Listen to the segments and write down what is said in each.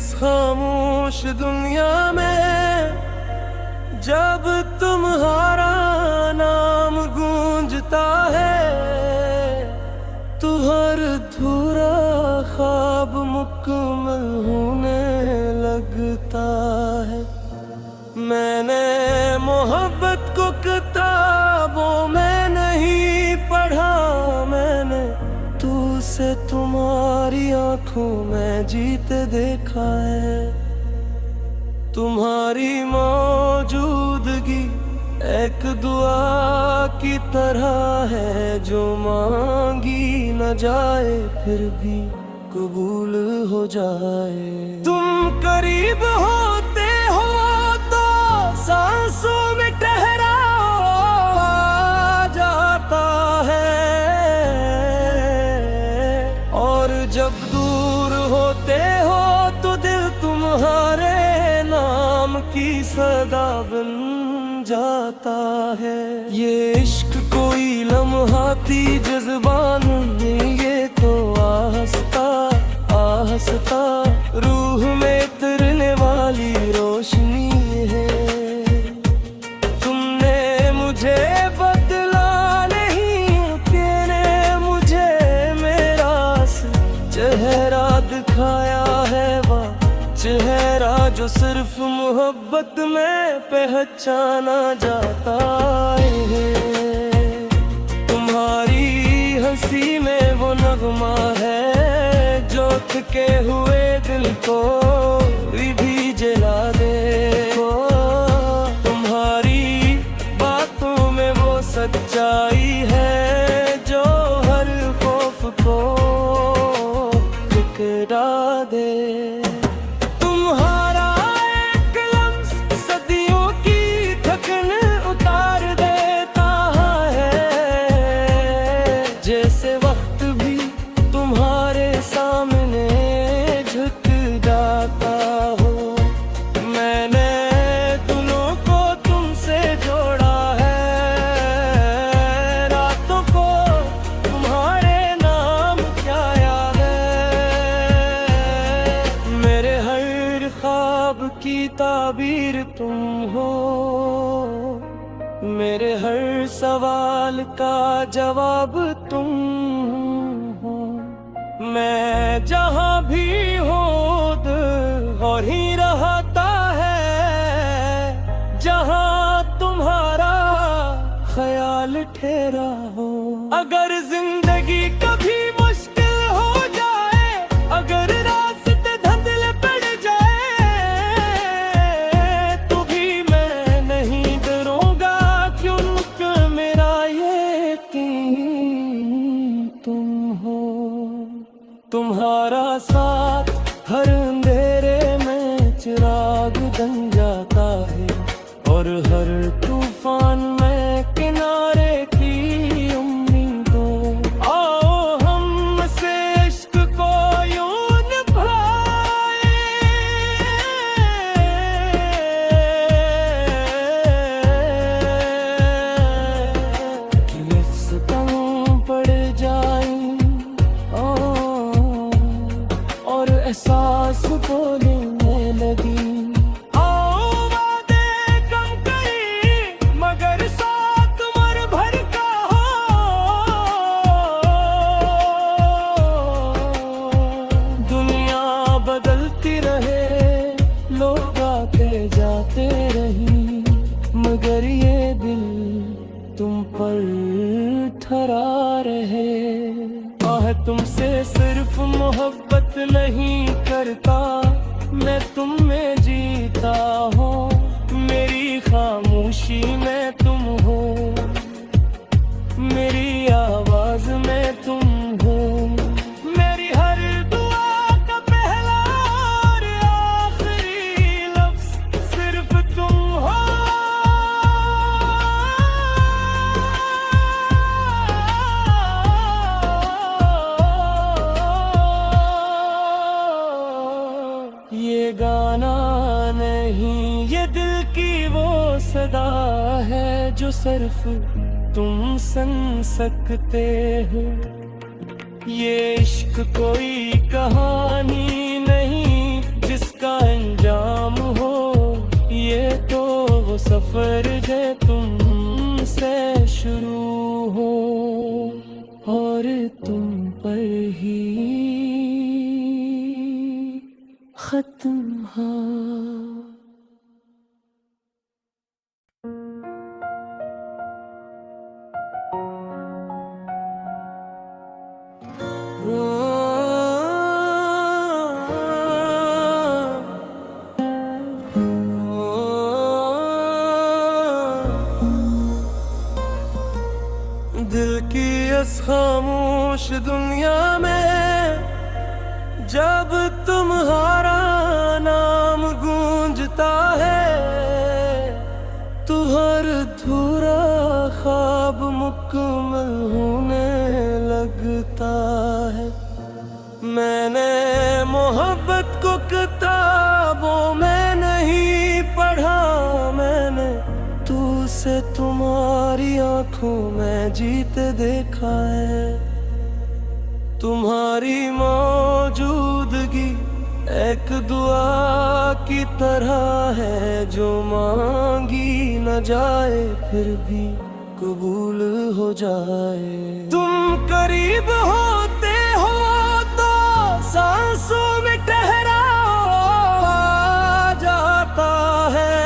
इस खामोश दुनिया में जब तुम्हारा नाम गूंजता है तो हर अधूरा ख्वाब मुकम्मल होने लगता है। मैंने मोहब्बत को किताबों में नहीं पढ़ा, मैंने तुझसे तुम्हारी आंखों में जीते देखा है। तुम्हारी मौजूदगी एक दुआ की तरह है जो मांगी न जाए फिर भी कबूल हो जाए। तुम करीब होते हो तो सांसों में ठहराव आ जाता है, और जब दूर होते हो तो दिल तुम्हारे नाम की सदा बन जाता है। ये इश्क कोई लम्हाती जज्बान नहीं, ये तो आहिस्ता आहिस्ता रूह में उतरने वाली रोशनी है। तुमने मुझे बदला नहीं, तेरे मुझे मेरा चेहरा दिखाया है, वह चेहरा जो सिर्फ मोहब्बत में पहचाना जाता है। तुम्हारी हंसी में वो नगमा है जो थके हुए दिल को भी जला दे। तुम्हारी बातों में वो सच्चाई है जो हर खौफ को ठुकरा दे। जैसे वक्त भी तुम्हारे सामने झुक जाता हो। मैंने दिलों को तुमसे जोड़ा है, रातों को तुम्हारे नाम क्या याद है। मेरे हर ख्वाब की ताबीर तुम हो, मेरे हर सवाल का जवाब तुम हो। मैं जहां भी हूँ दिल और ही रहता है, जहां तुम्हारा ख्याल ठहरा हो। अगर जिंदगी कभी मुश्किल हो जाए, अगर रास्ते धुंधले पड़ जाए, तो भी मैं नहीं डरूंगा क्योंकि मेरा यकीन तुम हो। तुम्हारा साथ हर अंधेरे में चिराग बन जाता है, और हर तूफान में किनारे की उम्मीदों। आओ हम से इश्क को यूं निभाए, कि लफ्ज़ कम पड़ जाए और एहसास बोलने लगी। आओ वादे कम करी मगर साथ मर भर का हो। दुनिया बदलती रहे, लोग आते जाते रही, मगर ये दिल तुम पर ठहरा रहे। तुमसे सिर्फ मोहब्बत नहीं करता, मैं तुम में जीता हूँ। मेरी खामोशी में तुम हो, मेरी आवाज में तुम हो, मेरी हर दुआ का पहला और आखिरी लफ्ज सिर्फ तुम हो। ये गाना नहीं, ये दिल की वो सदा है जो सिर्फ तुम सुन सकते हो। ये इश्क कोई कहानी नहीं जिसको फर्ज है तुमसे शुरू हो और तुम पर ही खत्म हो। दिल की इस खामोश दुनिया में जब तुम्हारा नाम गूंजता है तो हर अधूरा ख्वाब मुकम्मल होने लगता है। मैंने मोहब्बत को किताबों में नहीं पढ़ा, मैंने तू से तुम्हारी आंखों में जीते देखा है। तुम्हारी मौजूदगी एक दुआ की तरह है जो मांगी न जाए फिर भी कबूल हो जाए। तुम करीब होते हो तो सांसों में ठहराव आ जाता है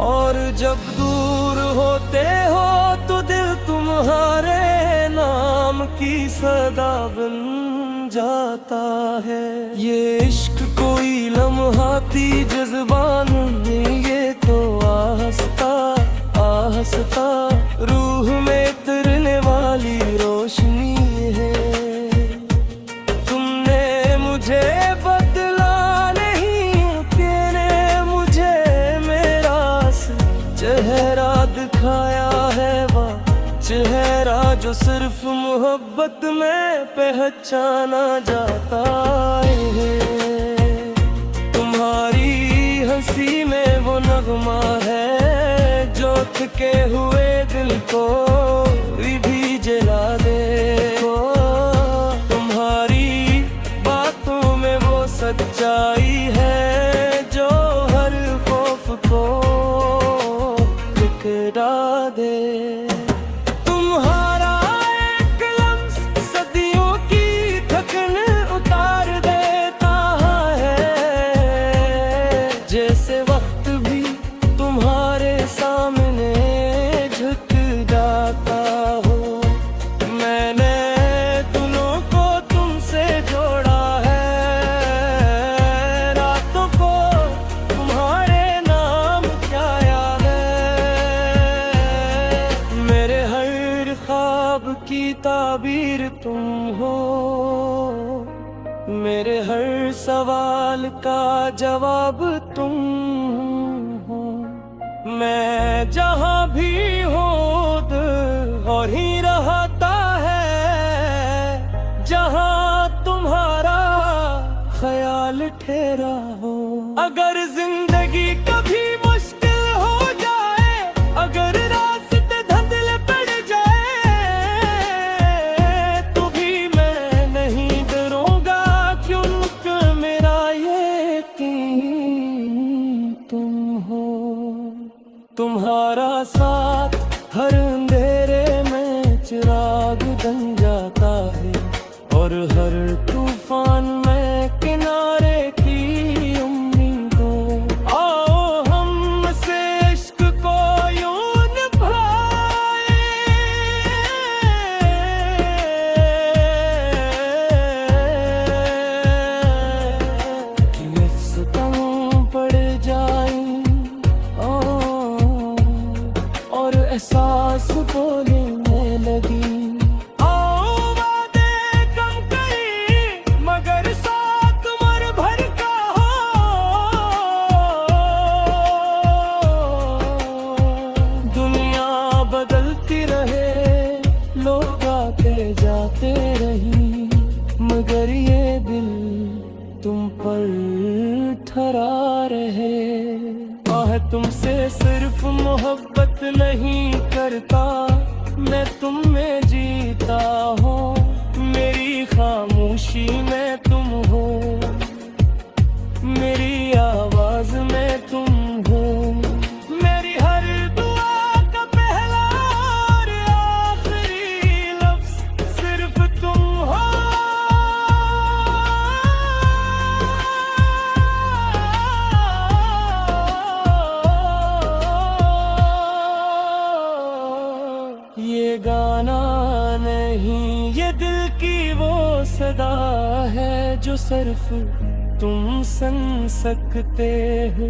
और जब दूर होते हो तो दिल तुम्हारे नाम की सदा बन जाता है। ये इश्क कोई लम्हाती जज्बान नहीं, ये तो आहिस्ता आहिस्ता रूह में उतरने वाली रोशनी है। तुमने मुझे बदला नहीं, तेरे मुझे मेरा चेहरा दिखाया है, वह चेहरा जो सिर्फ मोहब्बत में पहचाना जाता है। तुम्हारी हंसी में वो नगमा है जो थके हुए दिल को भी जला दे। तुम्हारी बातों में वो सच्चाई है जो हर खौफ को बिखरा दे। तुम्हारा एक लम्स सदियों की थकन उतार देता है, जैसे वक्त भी तुम्हारे सामने झुक जाता हो। मैंने दिलों को तुमसे जोड़ा है, रातों को तुम्हारे नाम क्या याद है। मेरे हर ख्वाब की ताबीर तुम हो, मेरे हर सवाल का जवाब तुम हो। मैं जहाँ भी हूँ दिल और ही रहता है, जहाँ तुम्हारा ख्याल ठहरा हो। अगर जिंदगी कभी मुश्किल हो जाए, अगर रास्ते धुंधले पड़ जाए, तो भी मैं नहीं डरूंगा क्योंकि मेरा यकीन तुम हो। तुम्हारा साथ हर अंधेरे में चिराग बन जाता है और हर तूफान में किनारे की उम्मीदों। आओ हम से इश्क को यूं निभाए कि अफ़सोस पड़ जाए और एहसास बोलने लगी। आओ वादे कम करी मगर साथ मर भर का हो। दुनिया बदलती रहे, लोग आते जाते रही, मगर ये दिल तुम पर ठहरा रहे। तुमसे सिर्फ मोहब्बत नहीं करता, मैं तुम में जीता हूँ। मेरी खामोशी में तुम हो, मेरी आवाज में तुम नहीं, ये दिल की वो सदा है जो सिर्फ तुम सुन सकते हो।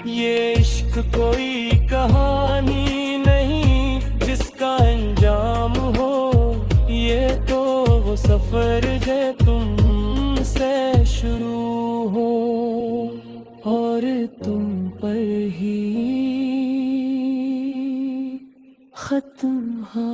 ये इश्क कोई कहानी नहीं जिसका अंजाम हो, ये तो वो सफर है तुमसे शुरू हो और तुम पर ही खत्म हो।